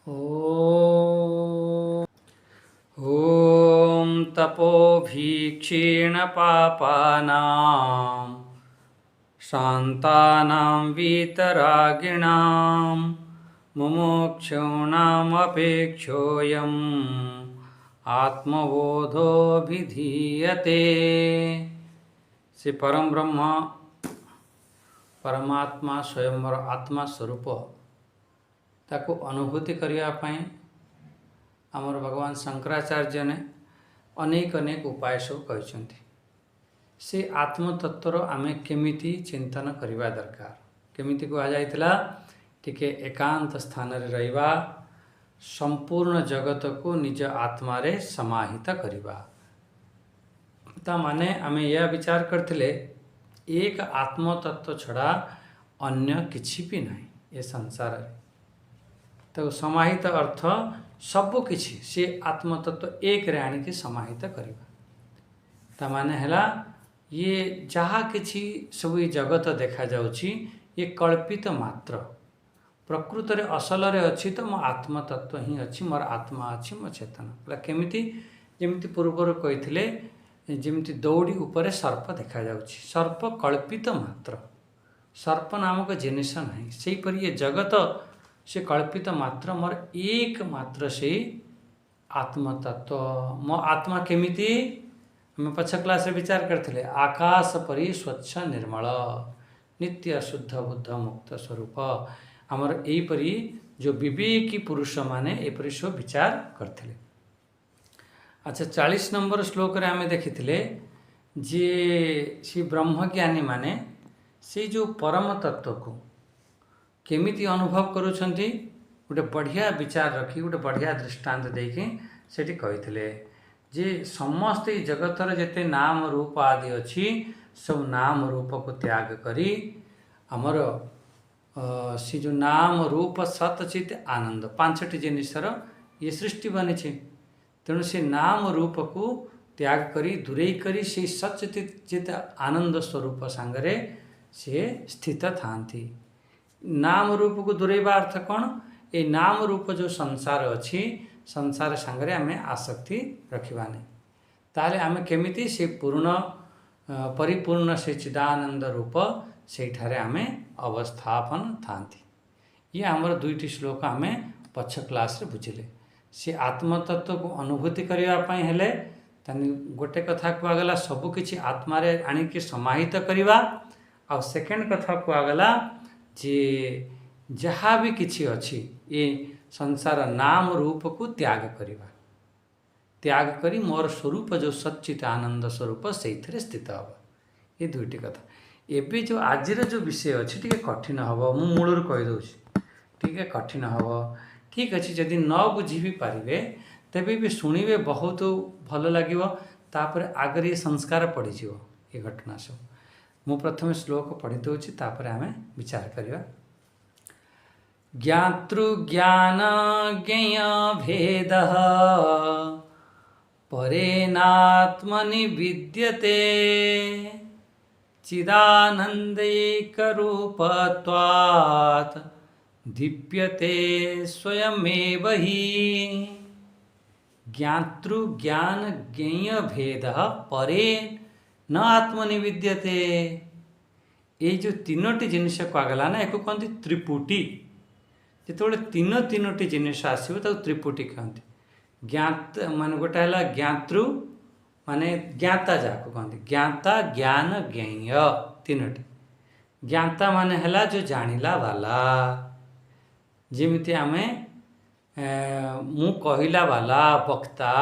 ॐ ॐ तपोभीक्षेण पापानां शान्तानां वीतरागिणां मुमुक्षूणामपेक्षोऽयम् आत्मबोधोऽभिधीयते। से परम ब्रह्म परमात्मा स्वयंवर आत्मा स्वरूप ताको अनुभूति करने आमर भगवान शंकराचार्य ने अनेक अनेक उपाय सब कहते। से आत्मतत्वर आमे केमिति चिंतन करवा दरकार। केमिति कहुला टिके एकांत स्थान रे रहिबा, संपूर्ण जगत को निज आत्मा रे समाहित करवा। ता माने आमे यह विचार करथिले एक आत्मतत्व छड़ा अन्य किछि भी नहीं ये संसार रे। तो समाहित अर्थ सब किछि से आत्मतत्व एक रे आनिके समाहित करवा। ता माने हला ये जहाँ किछि सब जगत देखा जाउछि ये कल्पित मात्र। प्रकृत रे असल रे अछि तो मो आत्मतत्व ही अछि, मोर आत्मा अछि, मो चेतन। बोला केमिति जेमिति पूर्वर कहिथिले जेमिति दौड़ी ऊपर सर्प देखा जाउछि, सर्प कल्पित मात्र, सर्प नामक जिनिस नहीं। सेही पर ये जगत से कल्पित मात्र, मोर एक मात्र से आत्मतत्व। मो आत्मा केमिति मैं पछ क्लास रे विचार करथिले आकाश परि स्वच्छ निर्मल नित्य शुद्ध बुद्ध मुक्त स्वरूप आमर एपरी जो विवेकी पुरुष माने एपरी सब विचार करथिले। अच्छा 40 नंबर श्लोक रे आमे देखिथिले जे श्री ब्रह्मज्ञानी माने से जो परम तत्व को केमिति अनुभव करूछंती गोटे बढ़िया विचार रखी गोटे बढ़िया दृष्टांत देके सेठी कहिथिले जे समस्त जगतर जेते नाम रूप आदि अच्छी सब नाम रूप को त्याग करी आमर से जो नाम रूप सतचित आनंद पांचटी जिनिसर ये सृष्टि बनी। तेणु से नाम रूप को त्याग करी दूरे करी से सचित आनंद स्वरूप सांगरे से स्थित थांती। नाम रूप को दूरेबा अर्थ कौन? ये नाम रूप जो संसार अच्छी संसार सांगरे आमे आसक्ति रखिबानी। ताले आमे केमिति से पूर्ण परिपूर्ण से चिदानंद रूप सेठारे आमे अवस्थापन थांती। ये आमर दुईटी श्लोक आमे पछ क्लास रे बुझिले। से आत्मतत्व को अनुभूति करबा पई हेले तनि गोटे कथा कुआगला सब किछि आत्मा रे आनिके समाहित करबा। आ सेकेंड कथा कुआगला जे जहाँ भी किछि अछि ये संसार नाम रूप को त्याग करिबा, त्याग करी मोर स्वरूप जो सच्चित आनंद स्वरूप से स्थित हम। ये दुईटी कथा एबे जो आज जो विषय अच्छे टी कठिन हम मु मूलर कहीदे टी कठिन हम। ठीक अच्छे जदि न बुझी भी पारे तेबे भी शुणवे बहुत भल लगे। तापर आगे ये संस्कार पड़ीज ये घटना सब। मु प्रथम श्लोक पढ़ी दूची तापर आमे विचार करिया। ज्ञातृज्ञान ज्ञेय भेद परेनात्मनि विद्यते चिदानन्दैकरूपत्वात् दीप्यते स्वयमेव हि। ज्ञातृज्ञान ज्ञेय भेद परे न आत्मनि विद्यते। ये जो तीनोटी जिनिस कहगला ना एक कहते त्रिपुटी। जिते तीनोटी जिनिस आसो त्रिपुटी कहते। ज्ञात मान गोटे है ज्ञातृ माने ज्ञाता जाको कहते ज्ञाता ज्ञान ज्ञेय तीनोटी। ज्ञाता माने है जो जानिला वाला जेमिति आमे मु कहिला वाला वक्ता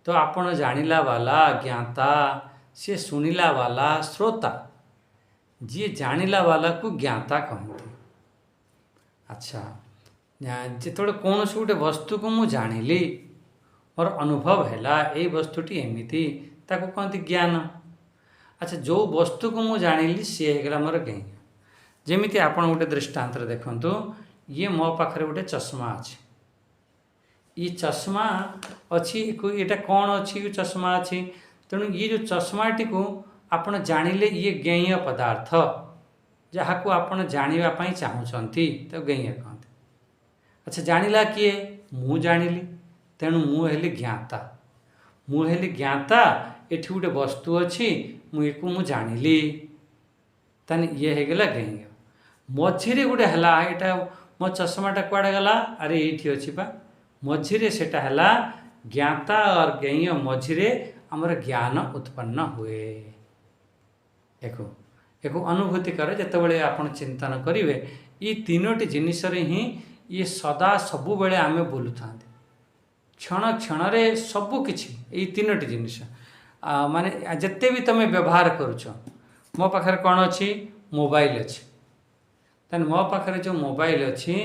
तो आपण जानिला वाला ज्ञाता से सुनिला वाला श्रोता जी जानिला वाला को ज्ञाता कहते। अच्छा जिते कौन से गोटे वस्तु को मु जानिली मोर अनुभव है ये वस्तुटी एमती ताको कहते ज्ञान। अच्छा जो वस्तु को मु जानिली सी होगा मोर ज्ञान। जेमिति आपण गोटे दृष्टांत देखंतु ये मो पाखरे गोटे चश्मा अच्छे। ये चश्मा अच्छी ये कौन अच्छी चश्मा अच्छी तेणु ये जो चश्माटी को आपण जानिले ये ज्ञेय पदार्थ जहाँ को आपण जानापी चाहूँगी तो ज्ञेय कहते। अच्छा जानिला किए मु जानिली तेणु मु हेली ज्ञाता मु हेली ज्ञाता एठी गोटे वस्तु अच्छी मु जानिली ताने ये हेगला ज्ञेय मझिरे गोटे हला एटा मो चश्माटा कुआडे गला अरे एठी अछि पा मझिरे सेटा हला ज्ञाता और ज्ञेय मझिरे हमर ज्ञान उत्पन्न हुए एको एको अनुभूति करे जेतेबेले आपण चिंतन करिवे ई तीनोटी जिनिस रे ही ये सदा सबु बेले आमे बोलु थांते क्षण क्षण रे सबु किछि ई तीनोटी जिनिस माने जत्ते भी तमे व्यवहार करूछ मो पाखरे कोन अछि मोबाइल अछि तन मो पाखरे जो मोबाइल अछि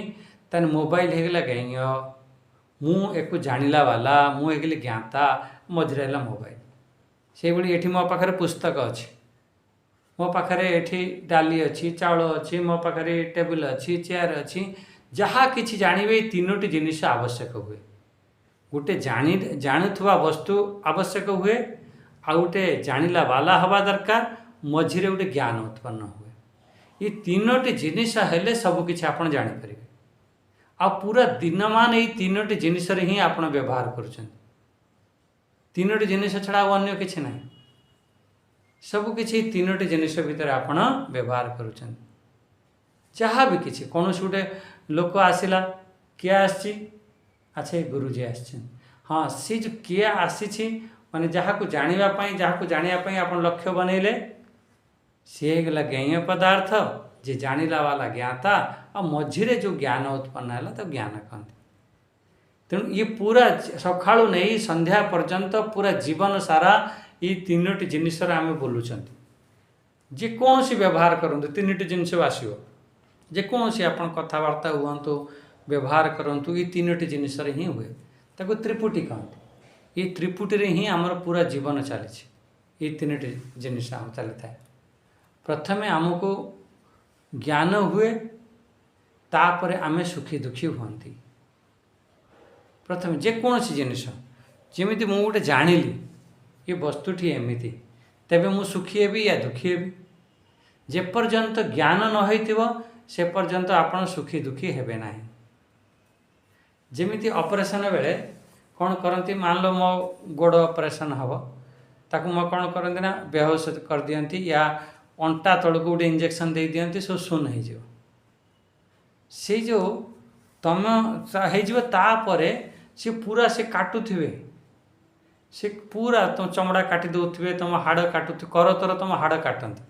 तन मोबाइल हेगला गैंय मु एको जानिला वाला मु हेगले ज्ञाता मजरेला मोबाइल से बड़ी एठी मो पाखरे पुस्तक अछि मो पाखरे एठी डाली अछि चाउल अछि मो पाखरे टेबल अछि चेयर अछि जहा किछि जानिबे तीनोटी जिनिस आवश्यक हुए गोटे जानुथुवा वस्तु आवश्यक हुए आ गोटे जानिला वाला हवा दरकार मझिरे गोटे ज्ञान उत्पन्न हुए ये तीनोटी जिनिस हेले सब किछि आपण जानि परिबे आ पूरा दिनमान ये तीनोटी जिनिस रे ही आपण व्यवहार करूछन तीनोटी जिनिस छड़ा अन्य किछि नाही सब किछि तीनोटी जिनिस भितर आपण व्यवहार करूछन जहाँ भी किछि कोनोस गोटे लोक आसिला किए आछि अच्छा गुरुजी आछन हाँ सी जो किए आसी माने जहाँ को जानिबा पई जहाँ को जानिया पई आपण लक्ष्य बनैले सी गला ज्ञेय पदार्थ जे जानिला वाला ज्ञाता आ मझिरे जो ज्ञान उत्पन्न है तो ज्ञान कहते तेणु ये पूरा सकाळु नहीं संध्या पर्यंत पूरा जीवन सारा ये तीनोटी जिनिस आम बोलुंट जेकोसी व्यवहार करूँ तीनोटी जिनिस आसो जेकोसी आप कथबार्ता हुआ व्यवहार करूँ ये तीनोटी जिनिस ही हुए ताको त्रिपुटी कहते ये त्रिपुटी रे ही आमर पूरा जीवन चली ये तीनोटी जिनिस आम चली था प्रथमे आमको ज्ञान हुए तापर आमे सुखी दुखी हुंती प्रथम जेकोसी जिनिस जमी मु गोटे जानिली ये वस्तुटी एमती तेबे मु सुखी हेबी या दुखी हेबी जेपर्यंत ज्ञान न होइतिबो से पर्यंत आपण सुखी दुखी हेबे नाही जेमिति ऑपरेशन बेले कौन करती मान लो मो गोड़ ऑपरेशन हम ताकू मो कौन करती ना बेहोश कर दियंती या अंटा तलक गोटे इंजेक्शन दे दियंती सो सुन हो से जो तुम होपरे सी पूरा से काटुवे से पूरा तुम चमड़ा काटी दौथे तुम हाड़ काटु कर तर तुम हाड़ काटती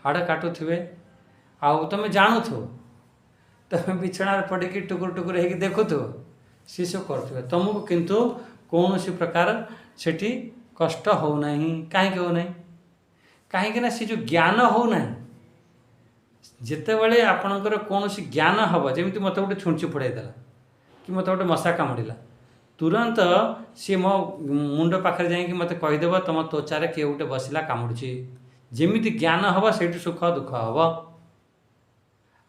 हाड़ काटुवे आउ तुम जानू तुम बिछणार पड़े टुकुर टुकुर हो देखु सी सब कर तुमको किंतु कौन सी प्रकार सेठी कष्ट होना कहीं होना कहीं सी जो ज्ञान होना जितेबले आपणकर कौन सी ज्ञान हम जमी मत गोटे छुंची फोड़ेदेला कि मत गोटे मशा कामुड़ा तुरंत सी मो मुंड पाखे जा मत कहीदेव तुम त्वचार किए गोटे बसला कामुड़ी जमी ज्ञान हम से सुख दुख हम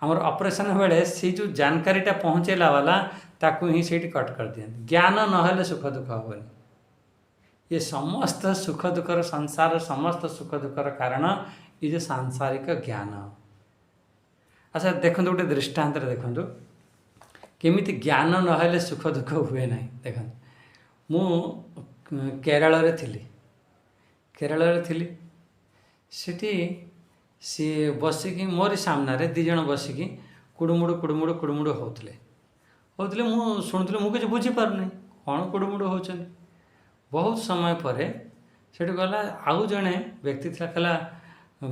आमर ऑपरेशन बेले से जो जानकारीटा पहुँचेला वाला ताकू ही से कट कर दिया ज्ञान नहले सुख दुख हेनी ये समस्त सुख दुखर संसार समस्त सुख दुखर कारण ये जो सांसारिक ज्ञान अच्छा देखो गोटे दृष्टांत देखो केमी ज्ञान नहले सुख दुख हुए ना देख मु केरल थी सेठी सी बसिकी मोरी सामने दिजन बसिकी कुड़मुड़ कुड़मुड़ कुड़मुड़ होते मु शुणुली मुझे बुझीपारनी कौन कुड़मुड़ होती बहुत समय पर सेठी गला आउ जड़े व्यक्ति था कहला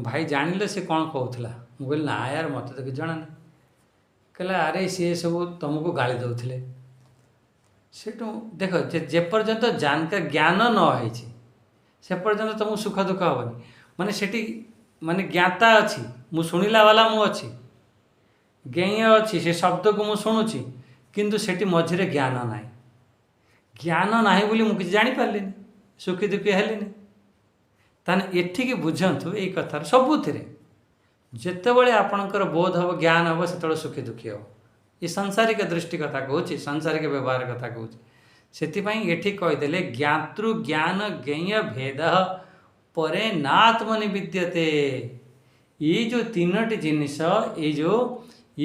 भाई जानिले से कौन कहूला मुझे ना यार मत तो कि जना नहीं कहला अरे सी सब तुमको गाली दौले सेठू देख जेपर्यंत जानकार ज्ञान न से पर्यंत तुमको सुख दुख हेनी माने सेठी माने ज्ञाता अच्छी मु शुणिला वाला मु अच्छी ज्ञेय अच्छी से शब्द को मु शुणुची किंतु सेठी मझिरे ज्ञान ना ज्ञान ना बोली मुझे जापारे सुखी दुखी हेली ताने एठिकी बुझंतु यही कथार सबुथिरे जितेबले आपणकर बोध हम ज्ञान हम से सुखी दुखी हम ये सांसारिक दृष्टि कथा कहूँ सांसारिक व्यवहार कथा कहूँ से एठी कहीदेले ज्ञातृ ज्ञान ज्ञेय भेद परे नात्मनि विद्यते ये जो तीनोटी जिनिस ये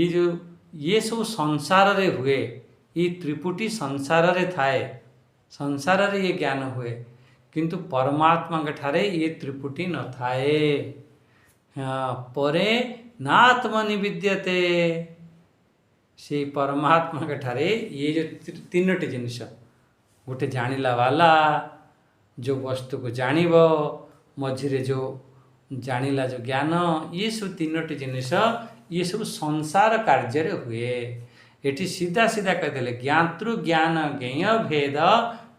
जो ये सब संसार रे हुए, ये त्रिपुटी संसार रे थाए, संसार रे ये ज्ञान हुए, किंतु परमात्मा के ठारे ये त्रिपुटी न थाए। हाँ, परे नात्मनि विद्यते, से परमात्मा के ठारे ये जो तीनोटी जिनिस, गोटे जानिला वाला जो वस्तु को जानिब, मझिरे जो जानिला जो ज्ञान, ये सब तीनोटी जिनिस ये सब संसार कार्य हुए। एटी सीधा सीधा कहते ज्ञातृ ज्ञान ज्ञेय भेद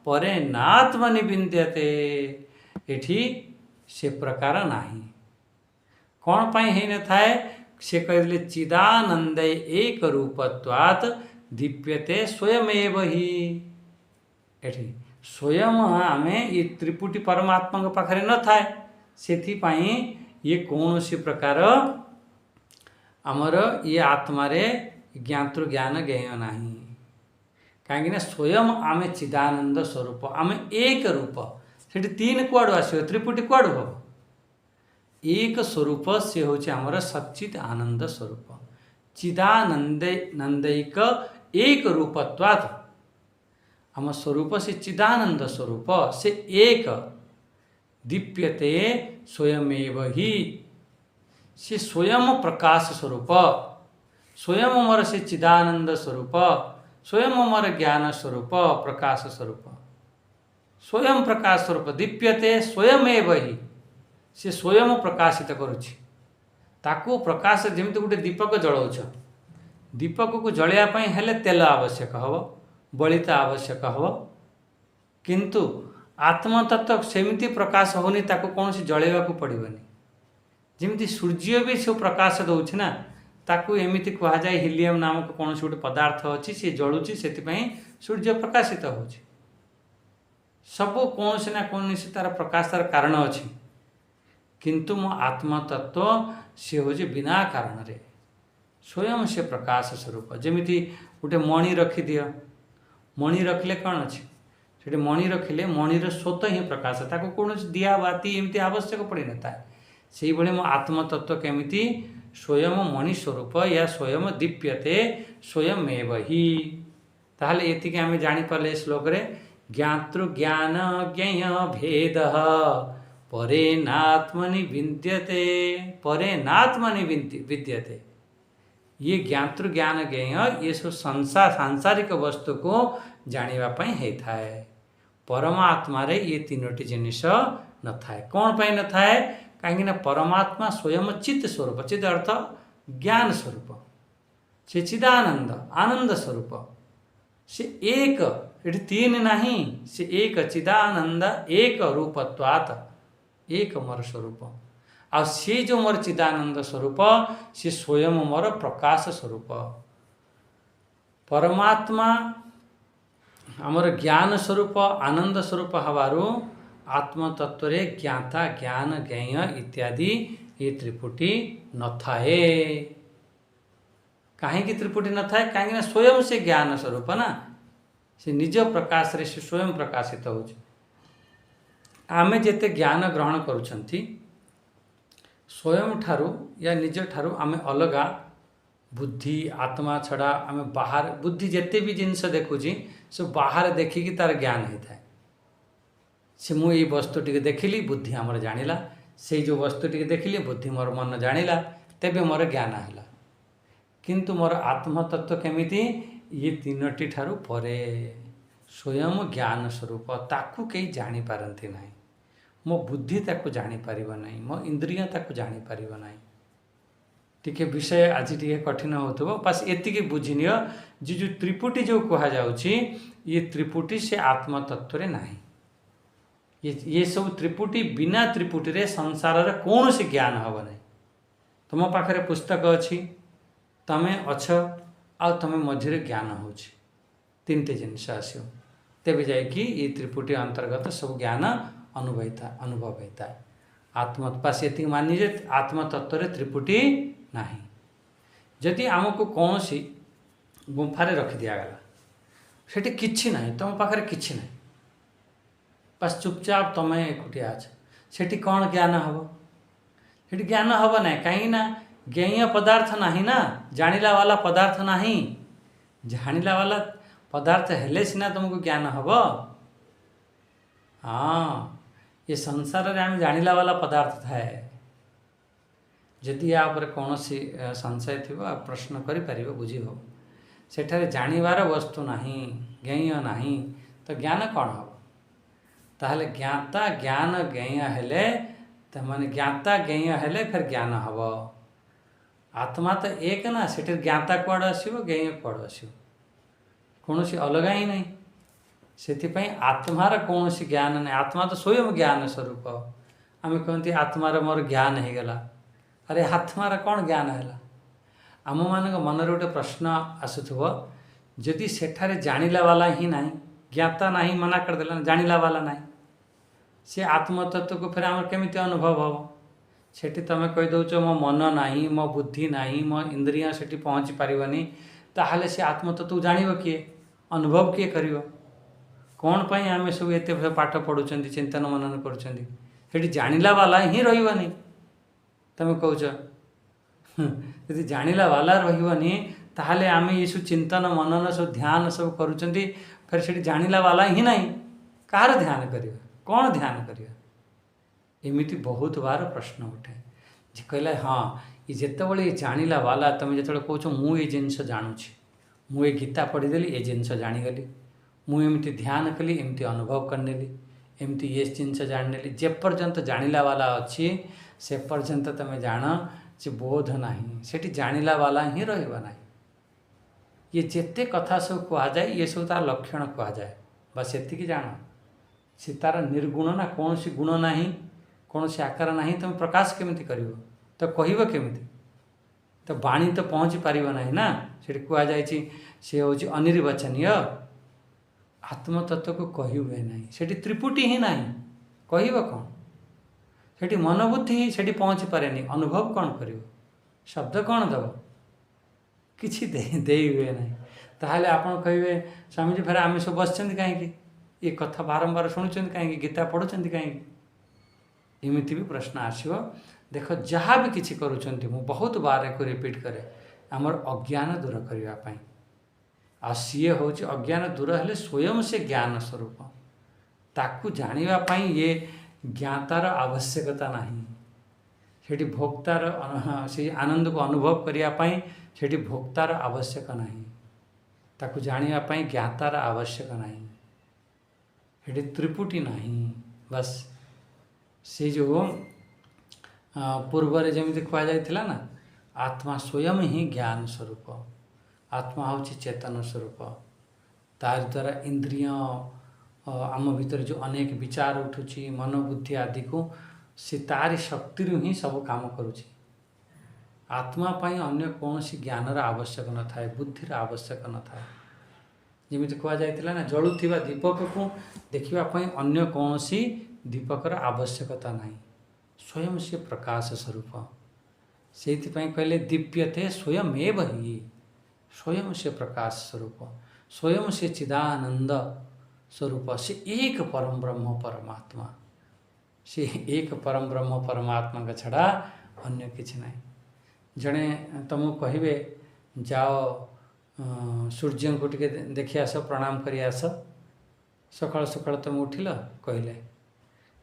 परे नात्मनि विद्यते, एठी से प्रकार नाही। कौन पाई है न थाए, से कहले चिदानंद एक रूपत्वात् दीप्यते स्वयमेव ही। एठी स्वयं आमे ये त्रिपुटी परमात्मा के पाखरे न थाए, सेथिपाई ये कौन सी प्रकार आमर ये आत्मारे ज्ञातृ ज्ञान ज्ञेय नाही। कहीं स्वयं आमे चिदानंद स्वरूप, आमे एक रूप, से तीन कुआड़ आस, त्रिपुटी कुआड़ हो, एक स्वरूप से होचे आमर सच्चित आनंद स्वरूप, चिदानंद नंदैक एक रूपत्वात्, आम स्वरूप से चिदानंद स्वरूप से एक, दीप्यते स्वयमेव ही, से स्वयं प्रकाश स्वरूप, स्वयं मोर से चिदानंद स्वरूप, स्वयं मोर ज्ञान स्वरूप प्रकाश स्वरूप, स्वयं प्रकाश स्वरूप दीप्यते स्वयमेव ही, से स्वयं प्रकाशित करुछि। ताकू प्रकाश जमिति गोटे दीपक जलाउछ, दीपक को जलैया पई हेले तेल आवश्यक हबो, बलिता आवश्यक हबो, किंतु आत्मतत्व सेमिति प्रकाश होनी, ताकू कौन जलैया को पड़िबनी। जमिति सूर्य भी सब प्रकाश दउछि ना, ताकू एमिति कहा जाए हिलियम नामक कौन गोटे पदार्थ अच्छी, सी जलुची, से सूर्य प्रकाशित होछि। सब कौन ना कौन तार प्रकाश तार कारण अच्छी, किंतु मो आत्मतत्व से हूँ बिना कारण रे स्वयं से प्रकाश स्वरूप। जमिति गोटे मणि रखिदि, मणि रखिले कौन अच्छी, से मणि रखिले मणिर स्वतः ही प्रकाश, ताको कौन दिया बाती एमती आवश्यक पड़ी न था। से भाई मो आत्मतत्व केमिति स्वयं मणि स्वरूप या स्वयं दीप्यते स्वयमेव ही। ताहले एतिके आमे जानि पाले श्लोक रे ज्ञातृ ज्ञान ज्ञेय भेद परे नात्मनि विद्यते, परे नात्मनि विद्यते। ये ज्ञातृ ज्ञान ज्ञेय ये सब सांसारिक वस्तु को जानिबा पई हेथाए। परमात्मा रे ये तीनोटी जिनिस न थाए। कौन पाई न थाए, कहीं परमात्मा स्वयं चित्त स्वरूप, चित्त अर्थ ज्ञान स्वरूप, से चिदानंद आनंद स्वरूप, से एक, ये तीन नहीं, से एक चिदानंद एक रूपत्वात्, एक मोर स्वरूप। आ से जो मोर चिदानंद स्वरूप से स्वयं मोर प्रकाश स्वरूप। परमात्मा आमर ज्ञान स्वरूप आनंद स्वरूप हवारू आत्मतत्व रे ज्ञाता ज्ञान ज्ञेय इत्यादि ये त्रिपुटी न थाए। कहीं त्रिपुटी न थाए, कहीं स्वयं से ज्ञान स्वरूप ना, से निज प्रकाश रे से स्वयं प्रकाशित हो। आमे जेते ज्ञान ग्रहण करुछंती स्वयं ठारू या निज ठारू आमे अलगा बुद्धि आत्मा छड़ा आमे बाहर बुद्धि जेते भी जिनस देखुची सब बाहर देखिकी तार ज्ञान होता है। से मु ये वस्तु टी देखिली बुद्धि आमर जानिला, से जो वस्तु टी देखिली बुद्धि मोर मन जानिला, तेबे मोर ज्ञान है। किंतु मोर आत्मतत्व केमिति ये तीनोटी ठारू परे स्वयं ज्ञान स्वरूप, ताकू कहीं जानी पारती नहीं। मो बुद्धि ताकू जानी पारिबो नहीं, मो इंद्रिय ताकू जानी पारिबो नहीं। टिके विषय आज टिके कठिन होतबो, बस एतिके बुझिनियो जे जो त्रिपुटी जो कहा जाउची ये त्रिपुटी से आत्मतत्व रे नहीं। ये सब त्रिपुटी बिना त्रिपुटी रे संसार रे कौन से ज्ञान हब नहीं। तुम पाखरे पुस्तक अच्छी, तमे अछ आ तमे मझिरे ज्ञान होछि, तीनटे जिनिस आसो, तेबे जाइकी ये त्रिपुटी अंतर्गत सब ज्ञान अनुभव होता है। आत्मपास ये मानी जे आत्मतत्व रे त्रिपुटी नहीं। जदि आमको कौन सी गुंफारे रखि दिगला, सेठी किछि नहीं, तुम पाखरे किछि नहीं, बस चुपचाप तमें एकुटिया अच्छ, सेठी कौन ज्ञान हम, सेठी ज्ञान हम ना, कहीं ज्ञेय पदार्थ नाही ना, जानिला वाला पदार्थ नाही। जानिला वाला पदार्थ हेले सिना तुमको ज्ञान हब। हाँ, ये संसार रे आम जानिला वाला पदार्थ थाए। जदि या पर कौनसी संशय थी आप प्रश्न करें बुझी हो। सेठारे जानिबार वस्तु नहीं, ज्ञेय नहीं, तो ज्ञान कौन हम? ताहले ज्ञाता ज्ञान ज्ञेय हेले तो माने ज्ञाता ज्ञेय हेले फिर ज्ञान हब। आत्मा तो एक ना, सेठे ज्ञाता कुआड़ आसो, ज्ञेय कुआड़ आसो, कौन सी अलग ही नहीं। से आत्मार कौन सी ज्ञान नहीं, आत्मा तो स्वयं ज्ञान स्वरूप। आम कहते आत्मार मोर ज्ञान हो गला। अरे आत्मार कौन ज्ञान है? आम मान मन गोटे प्रश्न आसुव, जदि सेठारे जानिला वाला ही नहीं, ज्ञाता नहीं, मना करदेला, जानिला वाला नहीं, से आत्मतत्व को फिर आम केमी अनुभव हम? सेठी तुम कहीदौ मो मन नहीं, मो बुद्धि नहीं, मो इंद्रिया से पहुँची पारनी, ताहले से आत्मतत्व जानिब किए? अनुभव किए करिवो? कौन पाई आम सब एत पाठ पढ़ुं, चिंतन मनन कर जानिला वाला ही रही। तुम कौच यदि जानिला वाला रही, ताहले आम ये सब चिंतन मनन सब ध्यान सब करुँच, फिर से जानिला वाला ही नहीं, कहार ध्यान करिया? कौन ध्यान करिया? एमिति बहुत बार प्रश्न उठे जे कहला हाँ, ये जितेबाला जानिला वाला तुम जो कौच मुझे जिनस जानुची, मुझे गीता पढ़ीदेली, ये जिनस जानीगली, मुझे ध्यान कली, एमती अनुभव करनेली, एमती ये जिनस जाणनेली, जे पर्यंत जानिला वाला अच्छी से पर्यंत तुम जान जे बोध नहीं, सेठी जानिला वाला ही रहिबा नहीं। ये जेते कथा सब कहुए ये सब तार लक्षण कहुए, बस एतिकी जान। से तार निर्गुण ना, कौन सी गुण नहीं, कौन सी आकार नहीं, तुम प्रकाश केमिति करिवो? तो कहब केमिति? तो वाणी तो पहुँची पार ना ना। से कहुई से हूँ अनिर्वचनीय, आत्मतत्व को कही हुए नहीं, सेठी त्रिपुटी ही नहीं, कहब कौन? सेठी मनोबुद्धि ही सेठी पहुँची पारे नहीं, अनुभव कौन करिवो? शब्द कौन दब? किसी दे हुए नहीं। ताहले आपण कहे स्वामीजी फिर आम सब बसचंदी कहीं, ये कथा बारंबार शुणुंट कहीं, गीता पढ़ुंट कहीं? एमती भी प्रश्न आसो। देख जहाँ भी किसी करुँच, बहुत बार एक रिपीट करे, आमर अज्ञान दूर करने, आ सी हूँ अज्ञान दूर हेले स्वयं से ज्ञान स्वरूप, ताकू जानापी ये ज्ञातार आवश्यकता नहीं। सेठी भोक्तार से आनंद को अनुभव करने सेठी भोक्तार आवश्यक नहीं, ताकू जानापी ज्ञातार आवश्यक नहीं, सेठी त्रिपुटी नहीं। बस से जो पूर्व जमी कहुला ना, आत्मा स्वयं ही ज्ञान स्वरूप, आत्मा हूँ चेतन स्वरूप, तार द्वारा इंद्रिय आम भीतर जो अनेक विचार उठुची, मनोबुद्धि आदि को से तारी शक्ति ही सब काम करुची। आत्मा पाई अन्य कौन सी ज्ञानर आवश्यक न थाए, बुद्धिर आवश्यक न थाए। जमी कहुला ना, जलुवा दीपक को देखापी अन्य कौन सी दीपकर आवश्यकता नहीं, स्वयं से प्रकाश स्वरूप। से कहले दीप्यते स्वयं एव ही, स्वयं से प्रकाश स्वरूप, स्वयं से चिदानंद स्वरूप, से एक परम ब्रह्म परमात्मा, से एक परम ब्रह्म परमात्मा का छड़ा अन्य किसी नहीं। जड़े तुमको कहे जाओ सूर्य को टे देखी आस, प्रणाम करी आस, सकाल सकाल तुम उठिल, कहले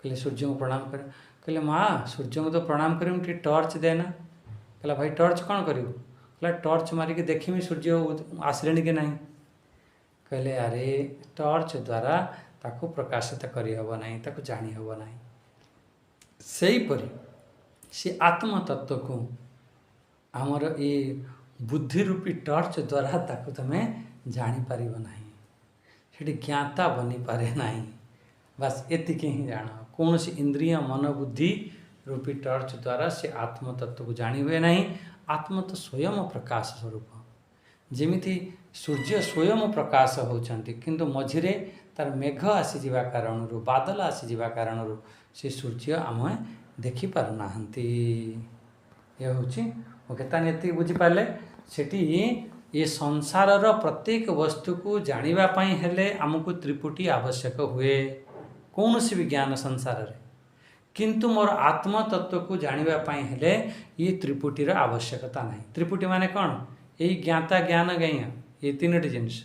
कहले सूर्य को प्रणाम कर, कहले माँ सूर्य को तो प्रणाम कर टर्च देना। कहला भाई टर्च कौन करूँ? कहला टर्च मारिक देखी सूर्य आसले कि नहीं। कहले अरे टर्च द्वारा ताको प्रकाशित करहब ना, ताको जानी हब ना। सेहीपरि से आत्मतत्व को आमर ये बुद्धि रूपी टर्च द्वारा ताको तमें जापर ना, से ज्ञाता बनी पारे ना। बस एतिक ही जान, कौन सी इंद्रिय मनोबुद्धि रूपी टर्च द्वारा से आत्मतत्व को जानी हुए नहीं। आत्म तो स्वयं प्रकाश स्वरूप, जमीती सूर्य स्वयं प्रकाश होती, किंतु मझिरे तार मेघ आसीजा कारण, बादल आसीजा कारण से सूर्य आम देखिपार ना। ये हूँ ओके ये बुझीपारे सेठी ये संसारर प्रत्येक वस्तु को जानापी हेले आमको त्रिपुटी आवश्यक हुए, कौन सी भी ज्ञान संसार रे, किंतु मोर आत्म तत्व को जानिबा पई हेले ये त्रिपुटीर आवश्यकता नहीं। त्रिपुटी माने कौन? यही ज्ञाता ज्ञान ज्ञेय ये तीनोटी जिनिस।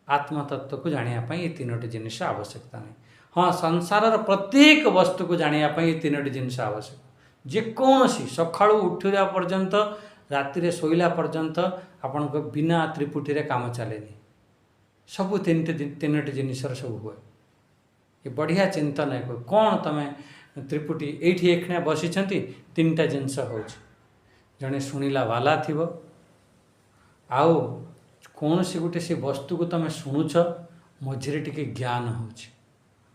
आत्म तत्व को जानिया पई ये तीनोटी जिनिस आवश्यकता नहीं। हाँ, संसार प्रत्येक वस्तु को जानिया पई ये तीनोटी जिनिस आवश्यक। जेकोसी सकाळू उठिया पर्यंत राति शोला पर्यंत आपण को बिना त्रिपुटी रे काम चलेनी। सबू तीनोटी जिनिसर सब हुए। ये बढ़िया चिंतन है। कौन तमें त्रिपुटी एठी एखणे बसी तीनटा जिनस हो जड़े शुणिला वाला थी आउ कौन सी गोटे से वस्तु को तुम शुणुच मझे टिके ज्ञान हो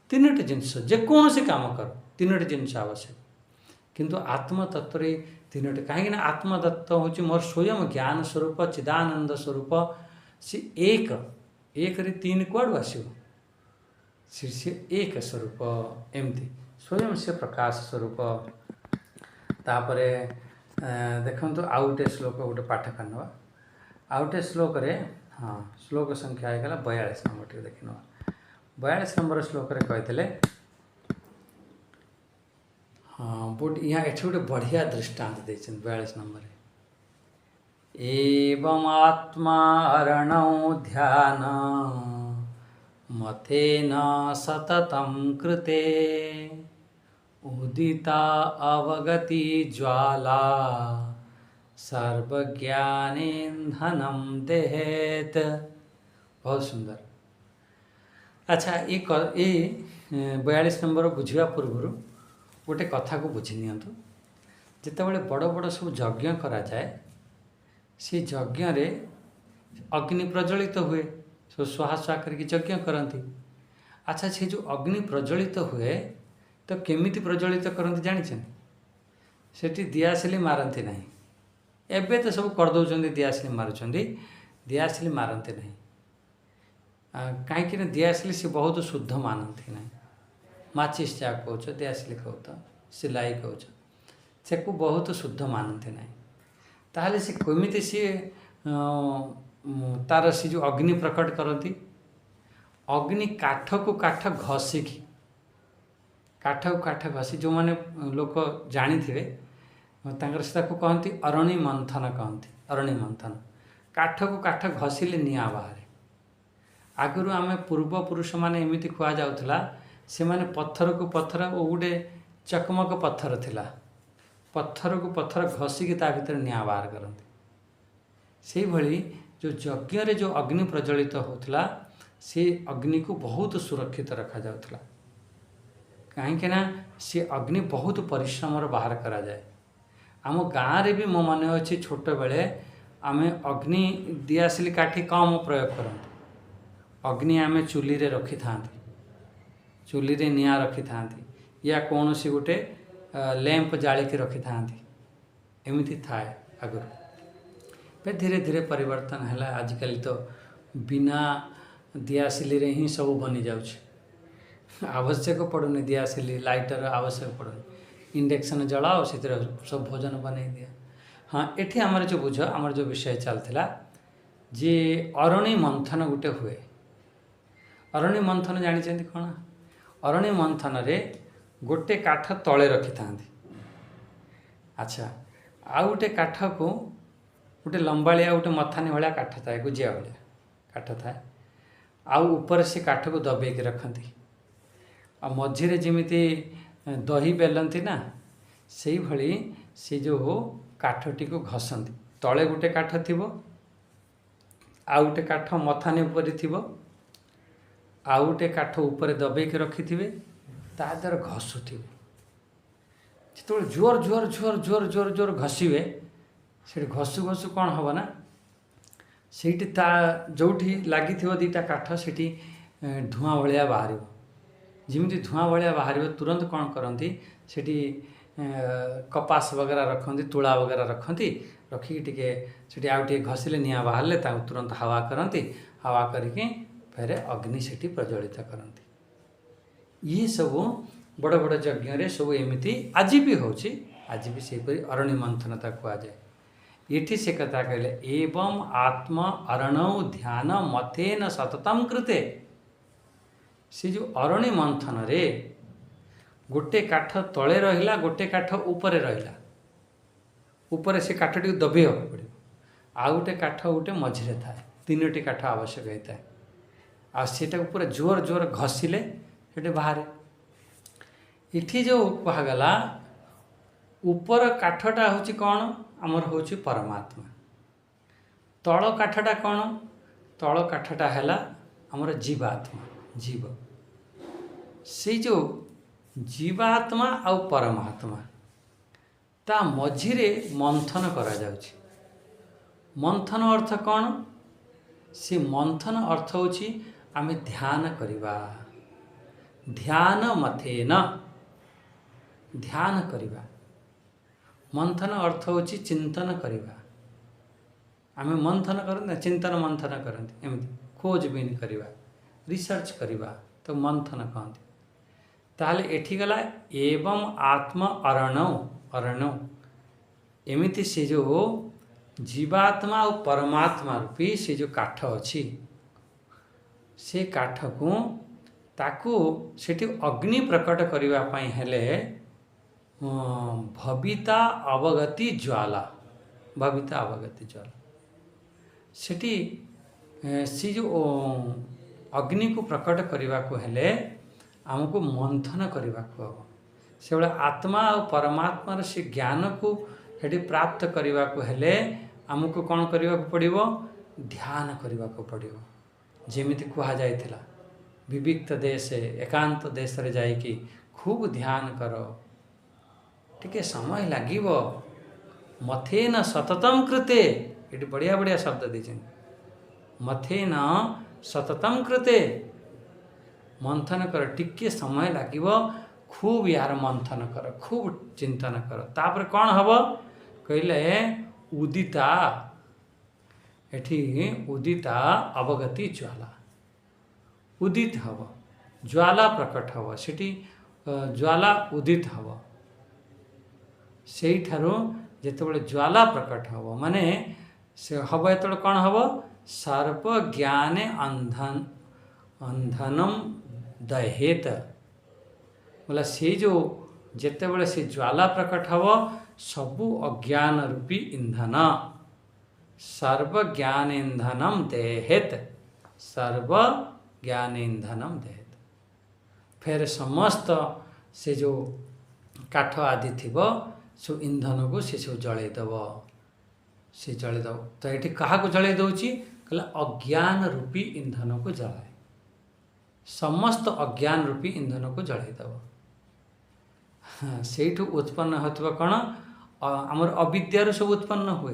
तीनोटी जिनस जेकोसी काम कर तीनोटी जिनस आवश्यक। किंतु आत्मतत्व तीनोटी कहीं आत्मतत्व हूँ मोर स्वयं ज्ञान स्वरूप चिदानंद स्वरूप सी एक रे तीन कुआड़ आसो सी एक स्वरूप एमती स्वयं से प्रकाश स्वरूप। तापर देखो आउ गोटे श्लोक गोटे पाठ करना आउ गोटे श्लोक रे हाँ श्लोक संख्या होगा 42 नंबर टे देख 42 नंबर श्लोक रे कहते हाँ बुट यहाँ एठ गोटे बढ़िया दृष्टांत देते 42 नंबर एवं आत्मा अरणौ ध्यान मथेन सततं कृते उदिता अवगति ज्वाला सर्वज्ञानेन्धनं देहेत। बहुत सुंदर। अच्छा ये 42 नंबर बुझा पूर्व गोटे कथा को बुझी नियंतु। जितेबाला बड़ बड़ सब यज्ञ करा जाए से यज्ञ रे अग्नि प्रज्वलित हुए सब सुहा करके यज्ञ करती। अच्छा से जो अग्नि प्रज्वलित हुए तो केमिति प्रज्वलित करती जानी सेठी दियासिली मारती नहीं। एबे तो सब करदे दियासिली मारुंट दियासिली मारती नहीं कहीं दियासिली से बहुत शुद्ध मानती नहीं। माचिस जा कौच दियासिली कौच सिलाई कौच से को बहुत शुद्ध मानती नहीं। ताहले से केमिति सी तार से जो अग्नि प्रकट करती अग्नि काठ को काठ घसिकी काठ को काठ घसी जो मैंने लोक जानी थे से कहती अरणी मंथन कहती। अरणी मंथन काठ को काठ घसिले निआ बाहर। आगुरी आम पूर्वपुरुष मैंने एमती खुआ जाऊला से मैंने पत्थर को पत्थर वो गोटे चकमक पत्थर थिला पत्थर को पत्थर घसिकी ता भीतर निआ बाहर करती। से भली जो यज्ञ रे जो अग्नि प्रज्वलित होता से अग्नि को बहुत सुरक्षित रखा जाउथला। कहीं सी अग्नि बहुत परिश्रम बाहर करा जाए। आम गाँव रे भी मो मन अच्छे छोट बेले आम अग्नि दियासिली काठी कम प्रयोग करते। अग्नि आम चुली रे रखी था चुली रे निआ रखी था या कौन सी गोटे लैंप जालिकी रखी था एमती थाए आगुरी। फिर धीरे धीरे परिवर्तन है। आजिकल तो बिना दियासिली रे ही सब बनी जाउछ। आवश्यक पड़ुनी दियासिली लाइटर आवश्यक पड़ुनी इंडक्शन जलाओ से सब भोजन बन दिया। हाँ एठी आमर जो बुझ आमर जो विषय चलता जे अरणी मंथन गोटे हुए। अरणी मंथन जानी कौन? अरणी मंथन रे गोटे काठ तले रखी था। अच्छा आउ गोटे काठ को गोटे लंबाଳିया गोटे मथानी भाया काठ थाए गुजिया भाया काठ थाए आउ ऊपर से काठ को दबेक रखती आ मझे जमीती दही बेलती ना से भली से जो काठटी को घसती तले गोटे काठ थी आउ गोटे काठ मथानी उपर थी आउ गोटे काठ उपर दबेक रखि ता द्वारा घसुवे जो जोर जोर जोर जोर जोर जोर घसवे से घसु घसु कौन हम ना से जो लगी दीटा काठ से धूआं भाया बाहर जमी धूआं भाया बाहर तुरंत कौन करती से कपास वगैरह रखती तुला वगैरह रखती रखिकी टे आउ घसिले निआ बाहर तुरंत हवा करती हवा करके फिर अग्नि से प्रज्वलित करती। ये सब बड़ बड़ यज्ञ रे सब एमती आज भी होची आज भी से अरण्य मंथनता कहुए। ये से कथा कहले एवं आत्मा अरणौ ध्यान मथेन सततम कृते। से जो अरण्य मंथन रे गोटे काठ तले रहिला, गोटे काठ उपरे रहिला, उपरे से काठटी दबेइବାକୁ पड़िବ, आउ गोटे काठ गोटे मझिरे थाए, तीनोटी काठ आवश्यक होता है। आ सेटा पूरा जोर जोर घषिले सेटे बाहर। इठी जो कहगला ऊपर काठटा हूँ कौन, आमर हूँ परमात्मा। तल काठटा कौन, तल काठटा है आमर जीवात्मा, जीव। से जो जीवात्मा आउ परमात्मा ता मझिरे मंथन करा जाउछि। मंथन अर्थ कौन, से मंथन अर्थ होछि आमे ध्यान करिबा, ध्यान मथेन, ध्यान करिबा। मंथन अर्थ होछि चिंतन करिबा। आमे मंथन करते, चिंतन मंथन करते, एमती खोजबीन करिबा, रिसर्च करिबा, तो मंथन कहते। ताहले एठी गला एवं आत्म अरणौ, अरणौ एमिति से जो जीवात्मा और परमात्मा रूपी से जो काठ अच्छी, से काठ को ताकू सेठी अग्नि प्रकट करिबा पई हेले भविता अवगति ज्वाला, भविता अवगति ज्वाला सेठी से जो अग्नि को प्रकट करने को हेले आमको मंथन करने को हम से भाई आत्मा और परमात्मार से ज्ञान को हेटी प्राप्त करने को हेले आमको कौन करने को पड़िबो, ध्यान करने को पड़िबो। जेमिति कहा जाइथिला विविक्त देश एकांत देश रे जाइकी खूब ध्यान करो, टिके समय लागिबो, मथेन सततम कृते, ये बढ़िया बढ़िया शब्द दीजिए, मथेन सततम कृते, मंथन कर, टिके समय लागिबो, खूब यार मंथन कर, खूब चिंतन कर, तापर कौन हब कहले उदिता, एठी उदिता अवगति ज्वाला, उदित हब, ज्वाला प्रकट हब, सेठी ज्वाला उदित हब, से ठारो जेतेबेले ज्वाला प्रकट हब माने से हब एतबेले कौन हब, सर्प ज्ञाने अंधन अंधनम दहेत, बोला से जो जेतेबेले से ज्वाला प्रकट हब सबु अज्ञान रूपी इंधन, सर्व ज्ञान इंधनम देहेत, सर्व ज्ञान इंधनम देहेत। फिर समस्त से जो काठ आदि थिबो सो इंधन को से सब जलैदेव, से जलैदेव। तो ये क्या जलै दौची कहला अज्ञान रूपी इंधन को जलाए, समस्त अज्ञान रूपी इंधन को जलैदेव। हाँ से उत्पन्न होता कौन, आमर अविद्यारू सब उत्पन्न हुए,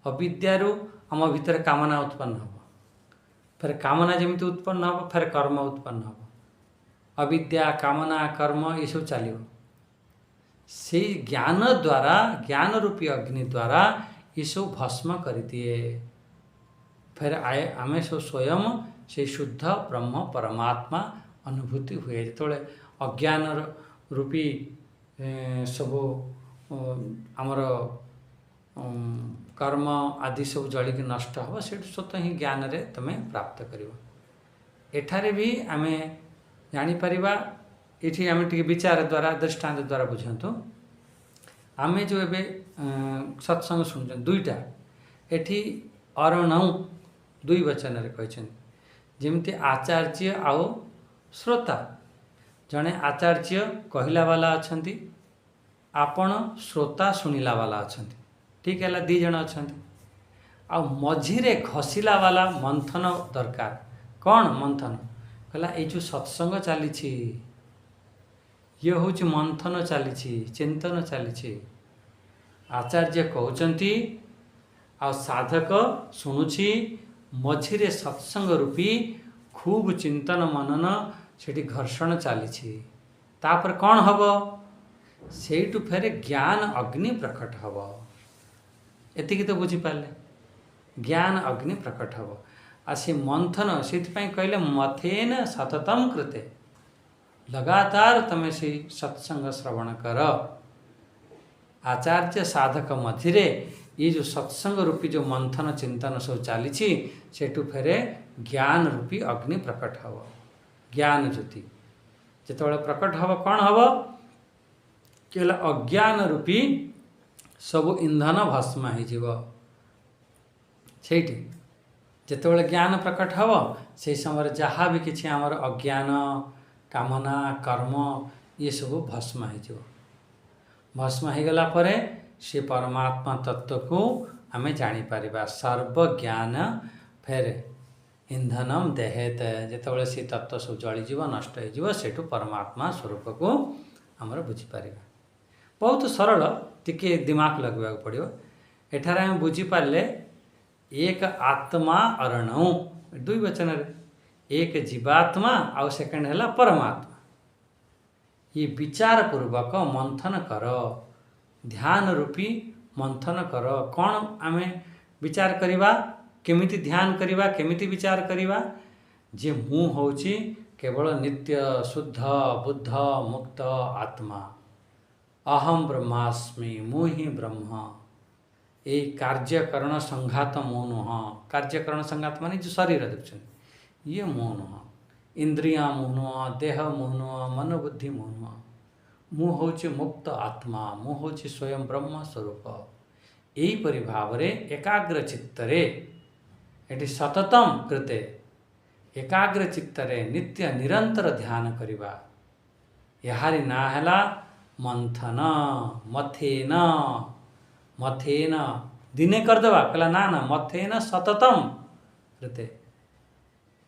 अविद्यारू आम भितर कामना उत्पन्न हम, फिर कामना जमी उत्पन्न हम, फिर कर्म उत्पन्न हम, अविद्या कामना कर्म ये सब चलो, से ज्ञान द्वारा, ज्ञान रूपी अग्नि द्वारा ये सब भस्म कर दिए। फिर आए आमे सब स्वयं से शुद्ध ब्रह्म परमात्मा अनुभूति हुए। जो अज्ञान रूपी सब आमर कर्म आदि सब जलिक नष्ट हो, से स्वतः ही ज्ञान रे तुम्हें प्राप्त कर। एठारे भी आमे जानीपर, ये आम टे विचार द्वारा दृष्टांत द्वारा बुझंतु। आमे जो एबे सत्संग शुणुच दुईटा एठी अरणौ दुई वचन रे कहछन, जेमती आचार्य आओ श्रोता। जड़े आचार्य कहला वाला अछंती, आपण श्रोता शुणिला वाला अछंती, ठीक है, दी जण अछंती। आ मझिरे घसिला वाला मंथन दरकार। कौन मंथन कहला, ये जो सत्संग चली ये हूँ मंथन चली, चिंतन चली। आचार्य कहते आ साधक शुणुची, मझिरे सत्संग रूपी खूब चिंतन मनन सेठी घर्षण चली। तापर कौन हब, सेठू फेरे ज्ञान अग्नि प्रकट हब। एतिकी तो बुझीपारे, ज्ञान अग्नि प्रकट हब। आ से मंथन से कहले मथेन सततम कृते, लगातार तमें से सत्संग श्रवण कर। आचार्य साधक मझिरे ये जो सत्संग रूपी जो मंथन चिंतन सब चली, सेठू फेरे ज्ञान रूपी अग्नि प्रकट हब। ज्ञान ज्योति जिते प्रकट हब कौन हब, केवल अज्ञान रूपी सब इंधन भस्म हो जितेबाला ज्ञान प्रकट हम से समय जहाँ भी किसी आमर अज्ञान कामना कर्म ये सब भस्म हो भस्म हो गला परे से परमात्मा तत्व को आमे जानीपर सर्वज्ञान फेर इंधनम देहेत जितेबाला से तत्व सब जलीज नष्ट हो परमात्मा स्वरूप को आमर बुझीपर बहुत सरल टिके दिमाग लगवा पड़ो एठार आम बुझीपारे एक आत्मा अरणौ दुई वचन एक जीवात्मा आउ सेकेंड है परमात्मा ये विचार पूर्वक मंथन कर ध्यान रूपी मंथन कर कौन आम विचार करवा केमिति ध्यान करवा केमिति विचार करवा जे मु होची केवल नित्य शुद्ध बुद्ध मुक्त आत्मा अहम ब्रह्मास्मि मुहि ब्रह्म ये कार्यकरण संघात मो नुह कार्यकरण संघात माने जो शरीर देखते ये मो नुह इंद्रिया मो नुह देह मो नुह मन बुद्धि मो नुह मु हूँ मुक्त आत्मा मु हूँ स्वयं ब्रह्म स्वरूप यहीपरि भाव एकाग्र चित्तरे ये सततम कृते एकाग्र चित्तरे नित्य निरंतर ध्यान करवा यारी ना है मंथन मथेन मथेन दिने करदेवा कहला ना मथेन सततम कृते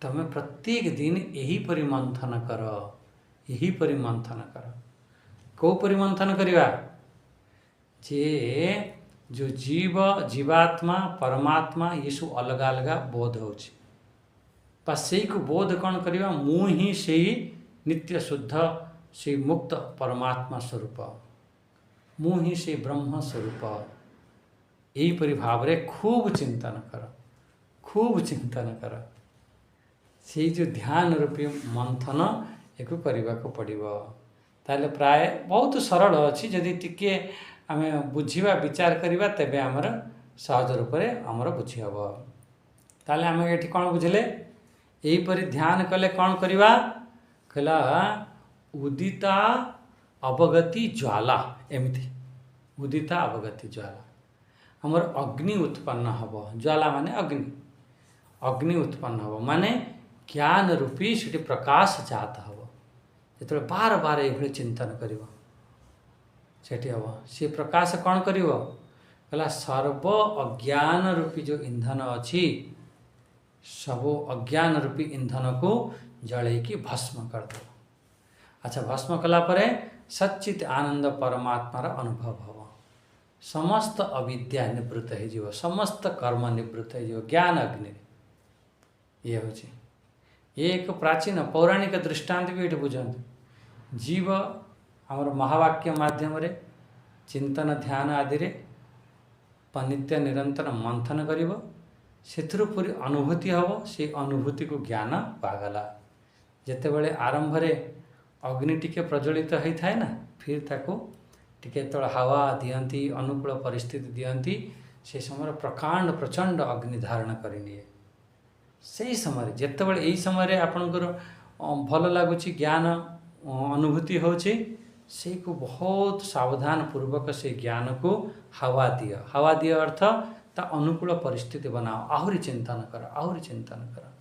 तमें प्रत्येक दिन यही परि मंथन कर यही परि मंथन कर कौ परि मंथन करवा जे जो जीव जीवात्मा परमात्मा ये सब अलग अलग बोध हो से को बोध कौन करवा मु ही से नित्य शुद्ध से मुक्त परमात्मा स्वरूप मु ही से ब्रह्म स्वरूप यहीपरि भाव खूब चिंतन कर से जो ध्यान रूपी मंथन एक करने को पड़ो ताले प्राय बहुत सरल अच्छी जदि टिके आम बुझा विचार करवा तेबे आमर सहज रूप से आमर बुझी हम ताले आम ये कौन बुझे यहीपरि ध्यान कले कौन करवा कहला उदिता अवगति ज्वाला एमती उदिता अवगति ज्वाला हमर अग्नि उत्पन्न हम ज्वाला माने अग्नि उत्पन्न हम माने ज्ञान रूपी से प्रकाश जात हम जो बार बार ये चिंतन कर हम सी प्रकाश कौन कर कहला सर्व अज्ञान रूपी जो ईंधन अच्छी सब अज्ञान रूपी ईंधन को जलैकी भस्म कर दो अच्छा भस्म कला परे सच्चित आनंद परमात्मार अनुभव हम समस्त अविद्या निवृत्त हो समस्त कर्म निवृत्त हो ज्ञान अग्नि ये हूँ एक प्राचीन पौराणिक दृष्टांत भी ये बुझाते जीव आमर महावाक्य माध्यम रे चिंतन ध्यान आदि रे नित्य निरंतर मंथन करिवो सेथुरु पूरी अनुभूति हम से अनुभूति को ज्ञान पागला जेते बेले आरंभ रे अग्नि टिके प्रज्वलित होता है ना फिर ताको टिके तो हावा दियंती अनुकूल परिस्थिति दियंती से समय प्रकांड प्रचंड अग्नि धारण करनिए से समय जिते बड़े यही समय आपणकर भल लगुच ज्ञान अनुभूति होची से को बहुत सावधान पूर्वक से ज्ञान को हवा दिय अर्थ ता अनुकूल परिस्थिति बनाओ आहरी चिंतन कर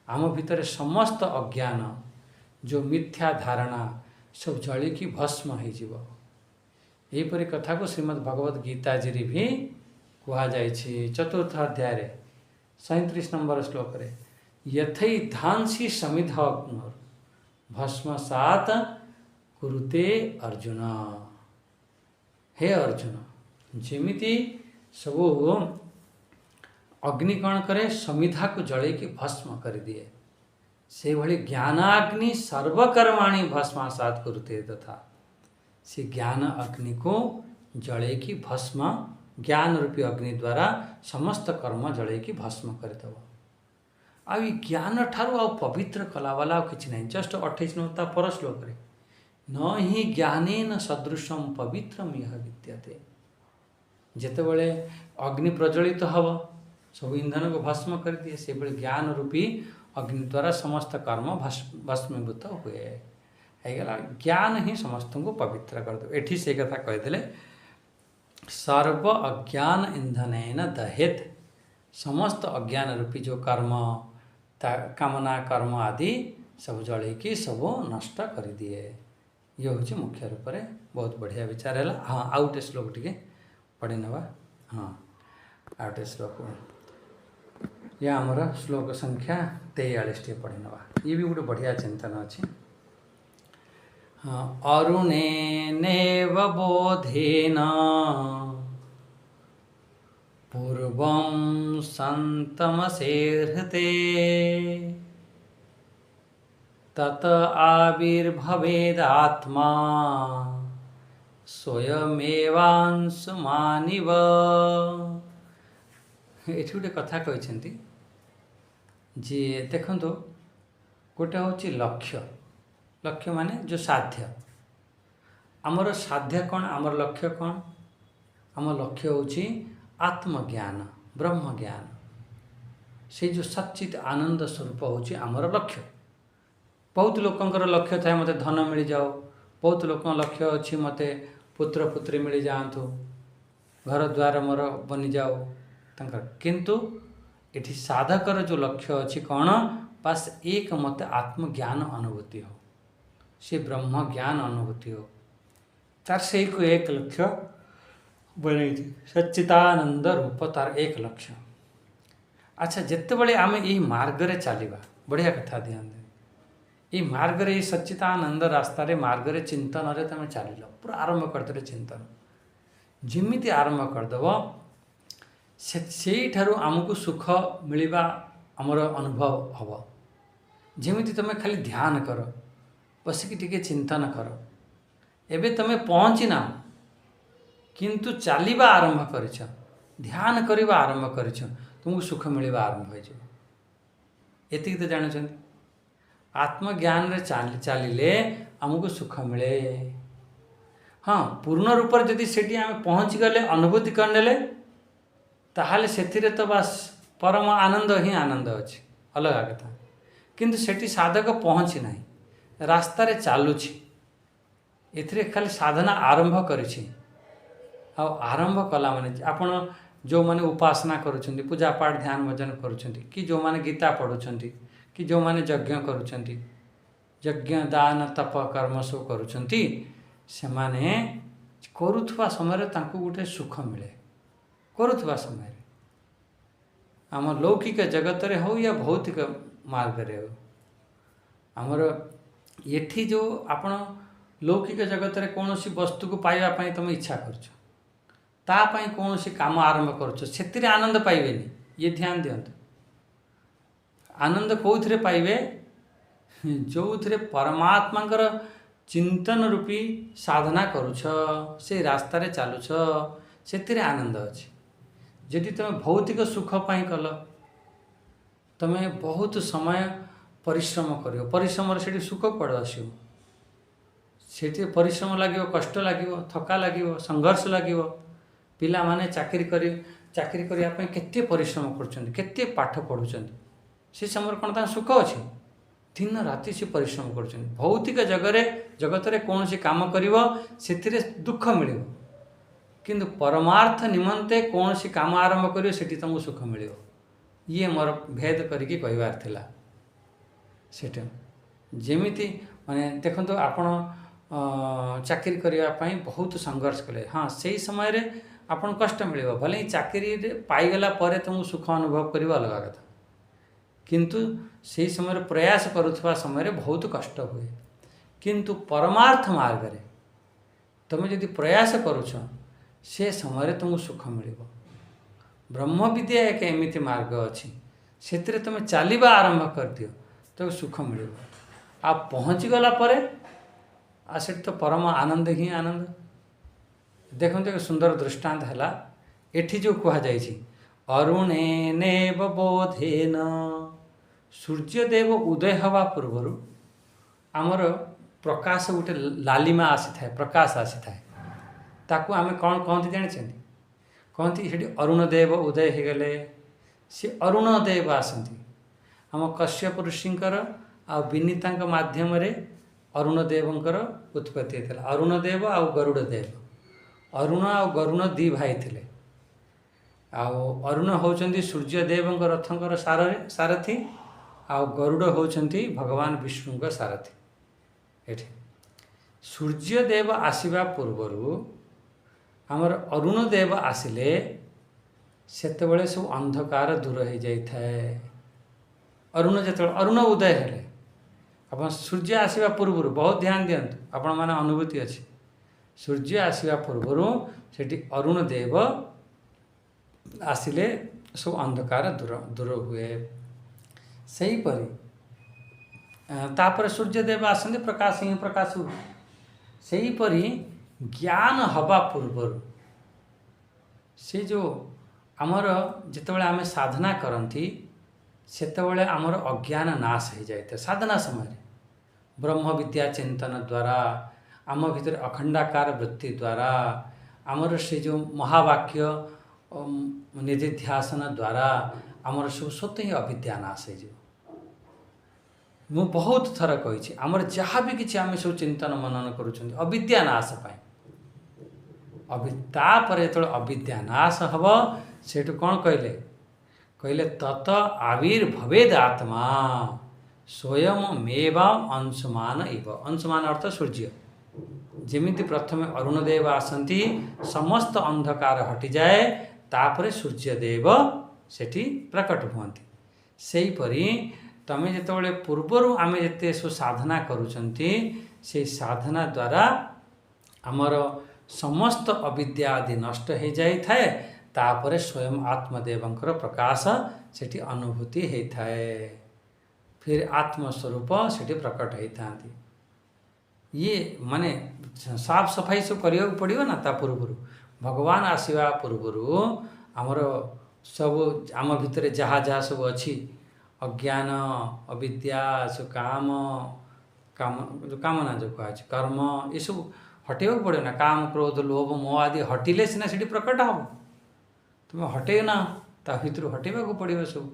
आम भितर समस्त अज्ञान जो मिथ्या धारणा सब जलिकी भस्म हो यहीपरि कथा को श्रीमद् भगवद गीता जी भी कहुई चतुर्थ अध्याय 37 नंबर श्लोक रे यथै धांसी समिध अग्नोर भस्मसात कुरुते अर्जुन हे अर्जुन जेमिति सबू अग्नि कौन करे समिधा को जलैकी भस्म कर दिए से भली ज्ञानाग्नि सर्वकर्माणी भस्मसात कुरुते तथा से ज्ञान अग्नि को जलैकी भस्म ज्ञान रूपी अग्नि द्वारा समस्त कर्म जलैकी भस्म करदेव आ ज्ञान ठारू आ पवित्र कलावाला किसी ना जस्ट 28 नंबर पर श्लोक रे न ही ज्ञानेन सदृशम पवित्रम यह विद्यते जेते बड़े अग्नि प्रज्वलित हव सब ईंधन को भस्म कर दिए से बड़े ज्ञान रूपी अग्नि द्वारा समस्त कर्म भस्मीभूत हुए ହେଇଗଲା। ज्ञान ही समस्त को पवित्र कर दो। एठी से कथा कहते सर्व अज्ञान इंधन दहेत, समस्त अज्ञान रूपी जो कर्म कामना कर्म आदि सब जलैकी सब नष्ट कर दिए। ये हूँ मुख्य रूप से बहुत बढ़िया विचार है। हाँ आउ गोटे श्लोक टी पढ़ी नवा। हाँ आउ गोटे श्लोक या आमर श्लोक संख्या 43 टी पढ़ी नवा। ये भी गोटे बढ़िया चिंतन अच्छी। हाँ अरुणेनेव बोधेन पूर्वं सन्तमसेर्हते तत आविर्भवेदात्मा स्वयमेवांशुमानिव। ये गोटे कथा कहते जी देखो गोटे हूँ लक्ष्य। लक्ष्य माने जो साध्य। आमर साध्य कौन, आमर लक्ष्य कौन? आम लक्ष्य हूँ आत्मज्ञान ब्रह्म ज्ञान। से जो सच्चित आनंद स्वरूप हूँ आमर लक्ष्य। बहुत लोकंकर लक्ष्य थाए मते धन मिल जाओ, बहुत लोक लक्ष्य अच्छी मते पुत्र पुत्री मिल जातु, घर द्वार मोर बनी जाओ तंकर। किंतु एठी साधकर जो लक्ष्य अच्छी कौन? बस एक मते आत्मज्ञान अनुभूति हो, से ब्रह्म ज्ञान अनुभूति हो। तार से को एक लक्ष्य बन सच्चिदानंद रूप तार एक लक्ष्य। अच्छा जिते बड़े आम यही मार्गरे चलवा, बढ़िया कथा ध्यान दे। ये मार्गरे ये सच्चिदानंद रास्तार मार्गरे चिंतन रे तुम चल पूरा आरंभ करदे। चिंतन जमीती आरंभ करदेव से आमको सुख मिलवा आमर अनुभव हम। जमीती तुम खाली ध्यान कर, बसिकी टिके चिंतन कर। एबे तुम पहुँची ना किंतु चलवा आरंभ कर, ध्यान करवा आरंभ कर, तुमको सुख मिलवा आरंभ हो। एति तो जानते आत्मज्ञान रे चलिले आमको सुख मिले। हाँ पूर्ण रूप से जदि सेठी आम पहुँच गले अनुभूति करने ताहले सेथिरे तो बस परम आनंद ही आनंद अच्छे, अलग कथा। किंतु सेठी साधक पहुँची ना, रास्तार चलुछि, एथिरे खाली साधना आरंभ करिछि। आरंभ कला माने आपण जो माने उपासना करुछंती, पूजा पाठ ध्यान भजन करुछंती, कि जो माने गीता पढ़ुछंती, कि जो माने यज्ञ करुछंती, यज्ञ दान तप कर्म सब करुछंती, से माने करुथवा समय तांको गोटे सुख मिले। करुथवा समय आम लौकिक जगत रे हो या भौतिक मार्ग रे हो, आमर एठी जो आपण लौकिक जगत रे कौनसी वस्तु को पाइबा पई तुम इच्छा करछ, ता पई कौनसी काम आरंभ करछ, सेतिरे आनंद पाइबेनी। ये ध्यान दियंतु। आनंद कौथिरे पाइबे? जो थिरे परमात्मांकर चिंतन रूपी साधना करुछ, से रास्तार चलुछ, सेतिरे आनंद अछि। यदि तुम भौतिक सुख पाई कल, तुम बहुत समय परिश्रम करियो, परिश्रम से सुख पड़ आसो, से परिश्रम लगे, कष्ट लगे, थका लगे, संघर्ष लगे। पिला माने चाकरी करने केते परिश्रम करछन्ति, केते पाठ पढ़ुछन्ति, से समय कौन ता सुख अच्छे? दिन राति से परिश्रम करछन्ति। भौतिक जगत रे कौन सी काम करिवो सेतिरे दुख मिलिवो, किंतु परमार्थ निमंते कौन सी काम आरंभ करियो सेठी तुमको सुख मिलिवो। ये मोर भेद करिके कहबार थिला। सेटा जेमिति माने देखंतो आपण चाकरी करिया पई बहुत संघर्ष कले, हाँ से समय रे आपण कष्ट मिलिवो, भले चाकरी रे पाइगला परे तुमको सुख अनुभव करिवा अलग कथा। किंतु से समय प्रयास करुवा समय बहुत कष्ट हुए, किंतु परमार्थ मार्ग रे तुम यदि प्रयास करुछ से समय तुमको सुख मिल। ब्रह्म विद्या एक एमिति मार्ग अच्छी, से तुम चलवा आरंभ कर दियो तो सुख मिल। आप पहुँची गला परे से तो परम आनंद ही आनंद। देखो एक सुंदर दृष्टांत है एठी जो कह जाइछि अरुणेनेव बोधेन। सूर्यदेव उदय हवा पूर्वर आमर प्रकाश गोटे लालिमा आसी थाए, प्रकाश आसी थाए, ताकू आमे कौन कहती जानते? कहती से अरुण देव उदय हो गले, सी अरुण देव आसती। आम कश्यप ऋषिंकर आ विनीता माध्यम रे अरुण देवंकर उत्पत्ति होता। अरुण देव आउ गरुड़ देव, अरुण आउ गरुण दी भाई थे। अरुण होचंती सूर्यदेव रथंकर सारथी, आउ गरुड़ होचंती भगवान विष्णु सारथी। एठी सूर्यदेव आसिबा पूर्वरु आमर अरुण देव आसिले सेतेबेले सब अंधकार दूर हो जाए। अरुण जो अरुण उदय हेले आप सूर्य आसवा पूर्वर बहुत ध्यान दिंतु, आपण मैंने अनुभूति अच्छी। सूर्य आसवा पूर्वर से अरुण देव आसिले सब अंधकार दूर दूर हुए। सहीपरी तापर सूर्यदेव आसते प्रकाश ही प्रकाश हुए। सहीपरी ज्ञान हवा पूर्वर से जो आमर जितेबाला आम साधना करती सेतेबाला आमर अज्ञान नाश हो जाए। साधना समय ब्रह्म विद्या चिंतन द्वारा आम भीतर अखंडाकार वृत्ति द्वारा आमर से जो महावाक्य निधिध्यासन द्वारा आमर सब स्वतः ही अविद्या नाश हो। मु बहुत थर कही आमर जहाँ भी किसी आम सब चिंतन मनन करुँच अविद्या नाश पाए। तापर जो अविद्या नाश हम से कौन कहले कहले तत आविर्भवेद आत्मा स्वयं मेवाम अंशुमान इव। अंशुमान अर्थ सूर्य। जमिति प्रथम अरुणदेव आसती समस्त अंधकार हटि जाए, तापर सूर्यदेव सेठी प्रकट हुअन्ति। सेहीपरि तमे जेतेबेले पूर्वरु आमे जेते सो साधना करूछन्ति से साधना द्वारा आमर समस्त अविद्या आदि नष्ट हो जाए। तापर स्वयं आत्मदेवंकर प्रकाश सेठी अनुभूति होता है। फिर आत्मस्वरूप सेठी प्रकट होता। ये माने साफ सफाई सब करिया पड़ो ना। ता पूर्व भगवान आसवा पूर्व आमर सब आम भितर जहाँ जहाँ सब अच्छी अज्ञान अविद्या सब काम काम जो कामना जो कह कर्म ये सब हटेवा पड़ो ना। काम क्रोध लोभ मोह आदि हटिले सीना से प्रकट हम। तुम हटे ना ता भितर हटेवा को पड़ो सब।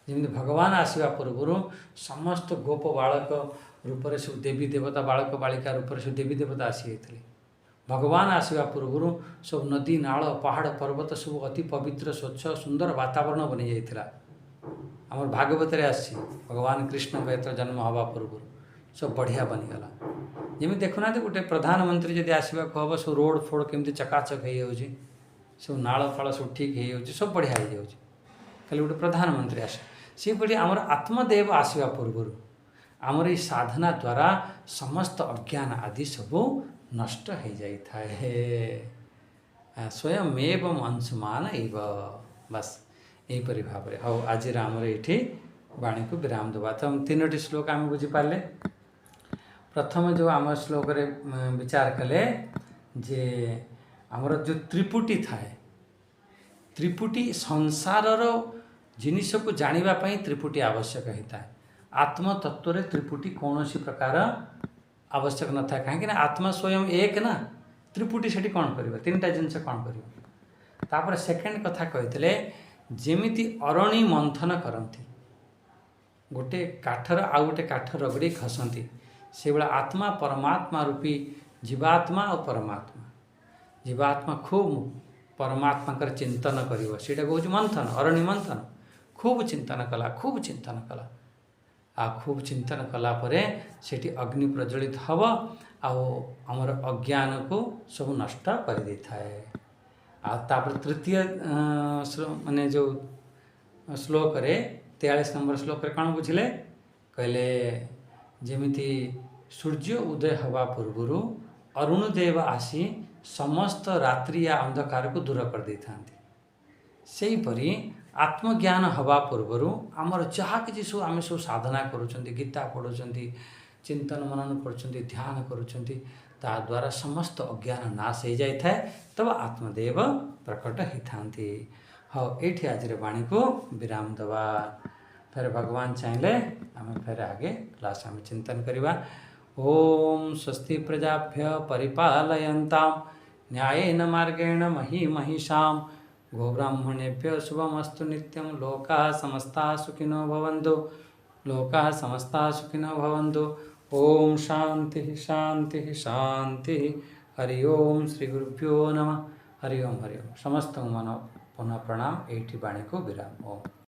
जमी भगवान आसवा पूर्व समस्त गोप बालक रूप से सब देवी देवता बालक बालिका रूप से देवी देवता आसी जाते। भगवान आसवा पूर्व सब नदी नाल पहाड़ पर्वत सब अति पवित्र स्वच्छ सुंदर वातावरण बनी जाता। आम भागवत आसी भगवान कृष्ण का एत जन्म हवा पूर्व सब बढ़िया बनीगला। जमी देखुना गोटे प्रधानमंत्री जब आसवा हम सब रोड फोड केमती चकाचक हो सब नाल फाल सब ठीक हो सब बढ़िया हो जाए। खाली गोटे प्रधानमंत्री आसे से पड़ी आमर आत्मदेव आसवा पूर्व आमर ये साधना द्वारा समस्त अज्ञान आदि सब नष्ट हो जाए। स्वयं एवं अंशुमान एव। बस यहीपरि भाव में हाँ आज आमर ये वाणी को विराम देवा। तो हम तीनोटी श्लोक आम बुझीपारे। प्रथम जो आम श्लोक विचार कले जे आमर जो त्रिपुटी थाए त्रिपुटी संसारर जिनिस को जानापी त्रिपुटी आवश्यक होता है। आत्म तत्व रे त्रिपुटी कौन सी प्रकार आवश्यक न था कहीं आत्मा स्वयं एक ना। त्रिपुटी से कौन कर तीन टा जिनस कौन कर। सेकेंड कथा कहते जेमिति अरणी मंथन करती गोटे काठर आउ गोटे काठ रगड़ी खसती से भाया आत्मा परमात्मा रूपी जीवात्मा और परमात्मा। जीवात्मा खूब परमात्मा कर चिंतन कर सीटा कौच मंथन अरणी मंथन खूब चिंतन कला खूब चिंतन कला आ खूब चिंतन कला परे सेठी अग्नि प्रज्वलित हब आमर अज्ञान को सब नष्ट कर दे थाए। तापर तृतीय माने जो श्लोक रे 43 नंबर श्लोक रे कौन बुझिले कहले जेमिति सूर्य उदय हवा पूर्वर अरुण देव आसी समस्त रात्रि या अंधकार को दूर कर दे थांती। सेहीपरि आत्मज्ञान हवा पूर्वर आमर जहाँ कि सब आम सब साधना करुँच गीता पढ़ुंट चिंतन मनन कर ध्यान करुँचा द्वारा समस्त अज्ञान नाश हो जाए। तब आत्मदेव प्रकट होता। हाँ ये आज वाणी को विराम दवा। फिर भगवान चाहिए आम फिर आगे क्लास में चिंतन करवा। ओम स्वस्ति प्रजाभ्य परिपालयन्तां न्यायेन मार्गेण मही महिषां गोब्राह्मणेभ्यो शुभमस्तु नित्यं। लोकाः समस्ताः सुखिनो भवन्तु। लोकाः समस्ताः सुखिनो भवन्तु। ओम शांति शांति शांति। हरि ओम श्री गुरुभ्यो नमः। हरि ओम हरि ओम। समस्त मन पुनः प्रणाम। एठी बाणी को विराम। ओम।